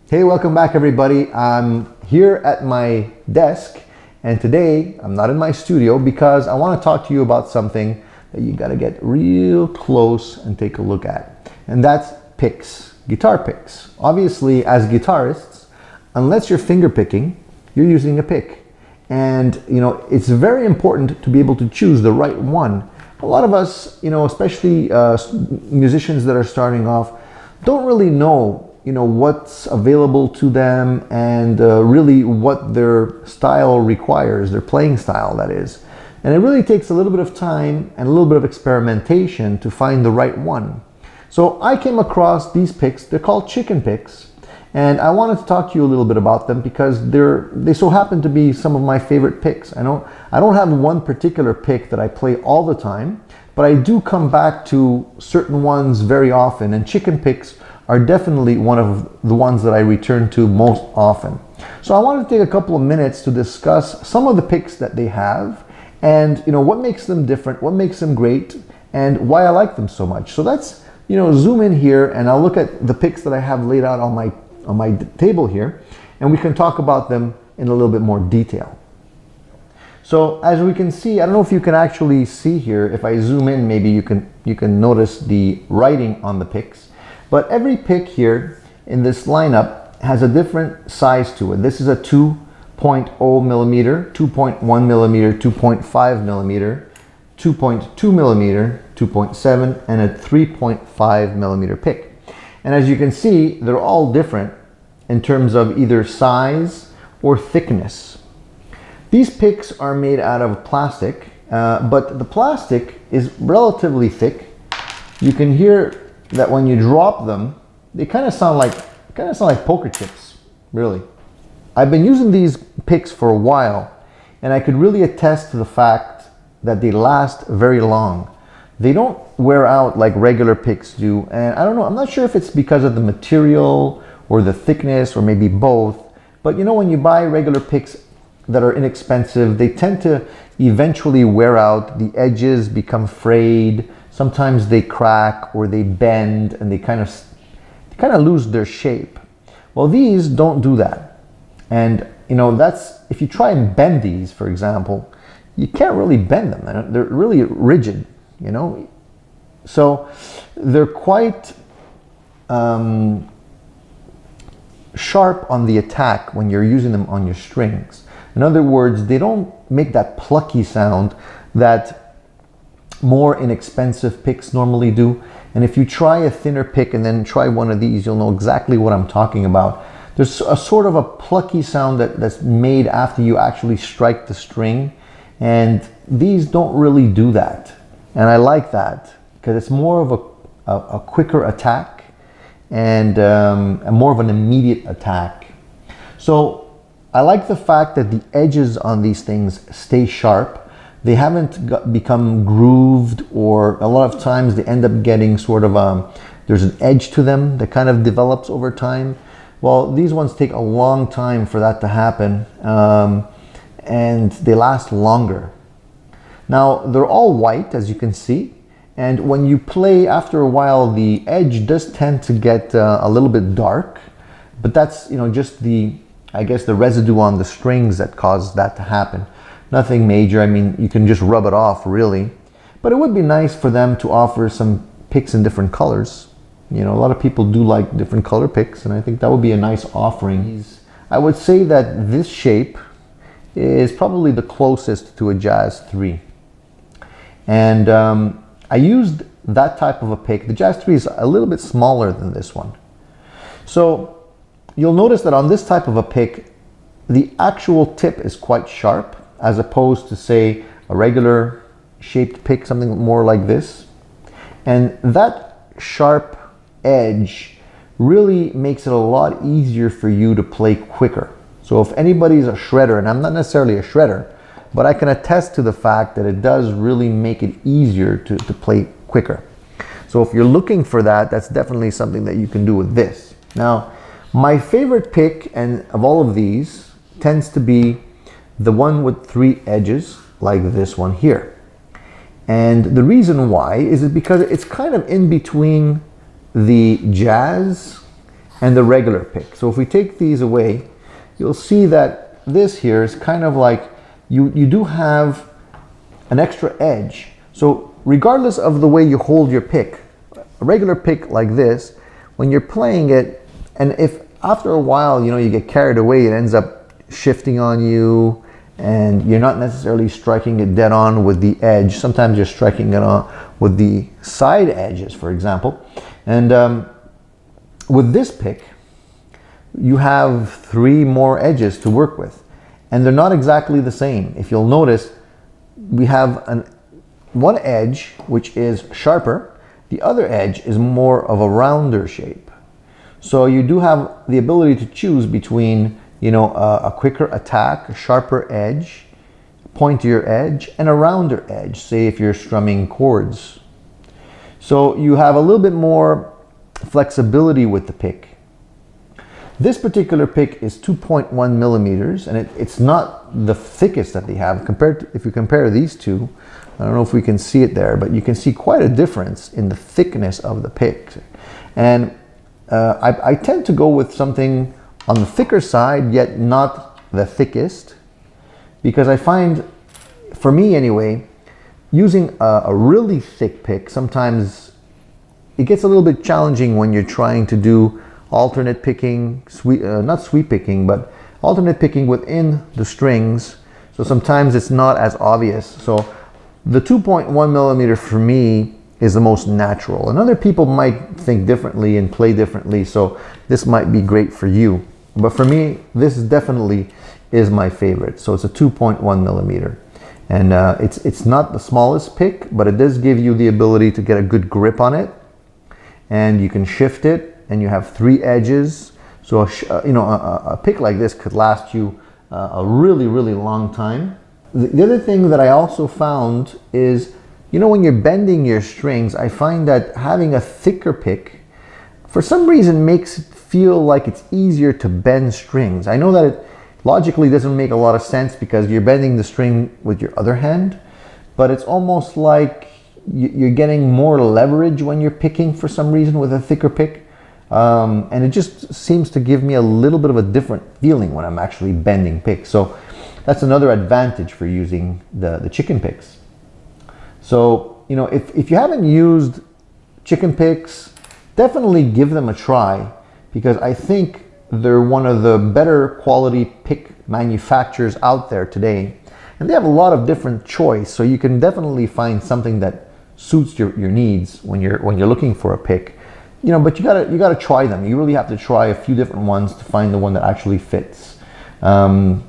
Hey, welcome back everybody. I'm here at my desk and today I'm not in my studio because I want to talk to you about something that you got to get real close and take a look at. And that's picks, guitar picks. Obviously, as guitarists, unless you're finger picking, you're using a pick. And it's very important to be able to choose the right one. A lot of us, especially musicians that are starting off, don't really know what's available to them and really what their style requires, their playing style that is. And it really takes a little bit of time and a little bit of experimentation to find the right one. So I came across these picks. They're called Chickenpicks, and I wanted to talk to you a little bit about them because they so happen to be some of my favorite picks. I don't have one particular pick that I play all the time, but I do come back to certain ones very often, and Chickenpicks are definitely one of the ones that I return to most often. So I wanted to take a couple of minutes to discuss some of the picks that they have and what makes them different, what makes them great, and why I like them so much. So let's zoom in here and I'll look at the picks that I have laid out on my table here, and we can talk about them in a little bit more detail. So as we can see, I don't know if you can actually see here, if I zoom in maybe you can notice the writing on the picks. But every pick here in this lineup has a different size to it. This is a 2.0 millimeter, 2.1 millimeter, 2.5 millimeter, 2.2 millimeter, 2.7, and a 3.5 millimeter pick. And as you can see, they're all different in terms of either size or thickness. These picks are made out of plastic, but the plastic is relatively thick. You can hear that when you drop them, they kind of sound like poker chips, really. I've been using these picks for a while, and I could really attest to the fact that they last very long. They don't wear out like regular picks do, and I don't know, I'm not sure if it's because of the material or the thickness or maybe both, but when you buy regular picks that are inexpensive, they tend to eventually wear out. The edges become frayed. Sometimes they crack or they bend and they kind of lose their shape. Well, these don't do that. And that's, if you try and bend these, for example, you can't really bend them. They're really rigid, So they're quite sharp on the attack when you're using them on your strings. In other words, they don't make that plucky sound that more inexpensive picks normally do. And if you try a thinner pick and then try one of these, you'll know exactly what I'm talking about. There's a sort of a plucky sound that's made after you actually strike the string, and these don't really do that. And I like that because it's more of a quicker attack and more of an immediate attack. So I like the fact that the edges on these things stay sharp. They haven't become grooved, or a lot of times they end up getting sort of there's an edge to them that kind of develops over time. Well, these ones take a long time for that to happen, and they last longer. Now, they're all white, as you can see, and when you play, after a while, the edge does tend to get a little bit dark, but that's just the residue on the strings that causes that to happen. Nothing major. I mean, you can just rub it off, really. But it would be nice for them to offer some picks in different colors. A lot of people do like different color picks, and I think that would be a nice offering. I would say that this shape is probably the closest to a Jazz 3. And I used that type of a pick. The Jazz 3 is a little bit smaller than this one. So you'll notice that on this type of a pick, the actual tip is quite sharp, as opposed to, say, a regular shaped pick, something more like this. And that sharp edge really makes it a lot easier for you to play quicker. So if anybody's a shredder, and I'm not necessarily a shredder, but I can attest to the fact that it does really make it easier to play quicker. So if you're looking for that, that's definitely something that you can do with this. Now, my favorite pick and of all of these tends to be the one with 3 edges, like this one here. And the reason why is because it's kind of in between the Jazz and the regular pick. So if we take these away, you'll see that this here is kind of like, you do have an extra edge. So regardless of the way you hold your pick, a regular pick like this, when you're playing it, and if after a while, you get carried away, it ends up shifting on you, and you're not necessarily striking it dead on with the edge. Sometimes you're striking it on with the side edges, for example. And with this pick, you have 3 more edges to work with, and they're not exactly the same. If you'll notice, we have one edge which is sharper, the other edge is more of a rounder shape. So you do have the ability to choose between a quicker attack, a sharper edge, pointier edge, and a rounder edge, say if you're strumming chords. So you have a little bit more flexibility with the pick. This particular pick is 2.1 millimeters, and it's not the thickest that they have. If you compare these two, I don't know if we can see it there, but you can see quite a difference in the thickness of the pick. And I tend to go with something on the thicker side, yet not the thickest, because I find, for me anyway, using a really thick pick, sometimes it gets a little bit challenging when you're trying to do alternate picking, not sweep picking, but alternate picking within the strings. So sometimes it's not as obvious. So the 2.1 millimeter for me is the most natural, and other people might think differently and play differently, so this might be great for you. But for me, this definitely is my favorite. So it's a 2.1 millimeter, and it's not the smallest pick, but it does give you the ability to get a good grip on it, and you can shift it, and you have 3 edges. So a pick like this could last you a really, really long time. The other thing that I also found is, when you're bending your strings, I find that having a thicker pick, for some reason, makes it feel like it's easier to bend strings. I know that it logically doesn't make a lot of sense because you're bending the string with your other hand, but it's almost like you're getting more leverage when you're picking for some reason with a thicker pick. And it just seems to give me a little bit of a different feeling when I'm actually bending picks. So that's another advantage for using the Chickenpicks. So, if you haven't used Chickenpicks, definitely give them a try, because I think they're one of the better quality pick manufacturers out there today. And they have a lot of different choice, so you can definitely find something that suits your needs when you're looking for a pick. But you gotta try them. You really have to try a few different ones to find the one that actually fits. The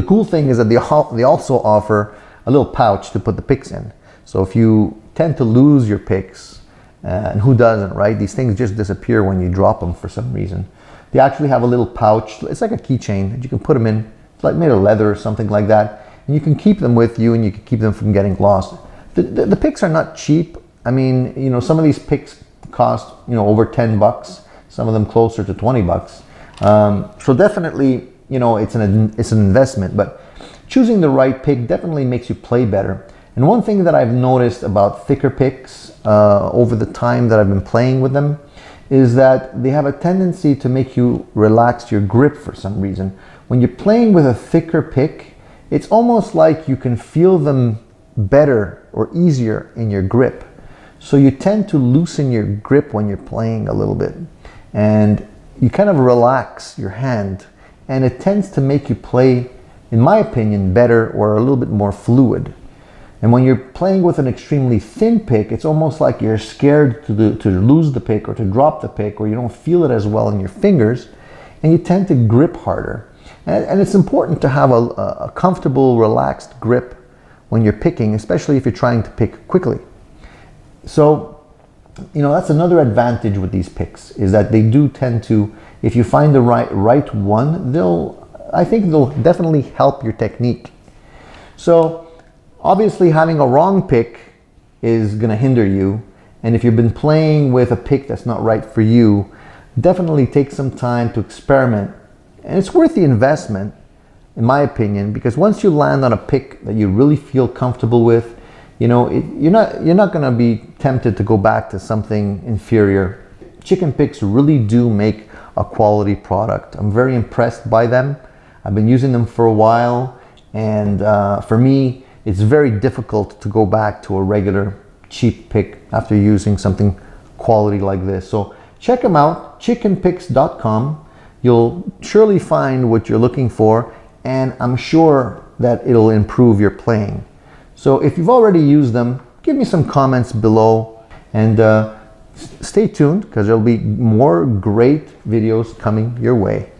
cool thing is that they also offer a little pouch to put the picks in. So if you tend to lose your picks, and who doesn't, right? These things just disappear when you drop them for some reason. They actually have a little pouch. It's like a keychain that you can put them in. It's like made of leather or something like that. And you can keep them with you, and you can keep them from getting lost. The picks are not cheap. I mean, some of these picks cost, over $10. Some of them closer to $20. So definitely, it's an investment, but choosing the right pick definitely makes you play better. And one thing that I've noticed about thicker picks over the time that I've been playing with them is that they have a tendency to make you relax your grip for some reason. When you're playing with a thicker pick, it's almost like you can feel them better or easier in your grip. So you tend to loosen your grip when you're playing a little bit, and you kind of relax your hand, and it tends to make you play, in my opinion, better or a little bit more fluid. And when you're playing with an extremely thin pick, it's almost like you're scared to lose the pick or to drop the pick, or you don't feel it as well in your fingers, and you tend to grip harder. And it's important to have a comfortable, relaxed grip when you're picking, especially if you're trying to pick quickly. So, that's another advantage with these picks, is that they do tend to, if you find the right one, I think they'll definitely help your technique. So, obviously having a wrong pick is going to hinder you, and if you've been playing with a pick that's not right for you, definitely take some time to experiment. And it's worth the investment, in my opinion, because once you land on a pick that you really feel comfortable with, you're not going to be tempted to go back to something inferior. Chickenpicks really do make a quality product. I'm very impressed by them. I've been using them for a while, and for me, it's very difficult to go back to a regular cheap pick after using something quality like this. So check them out, chickenpicks.com. You'll surely find what you're looking for, and I'm sure that it'll improve your playing. So if you've already used them, give me some comments below, and stay tuned because there'll be more great videos coming your way.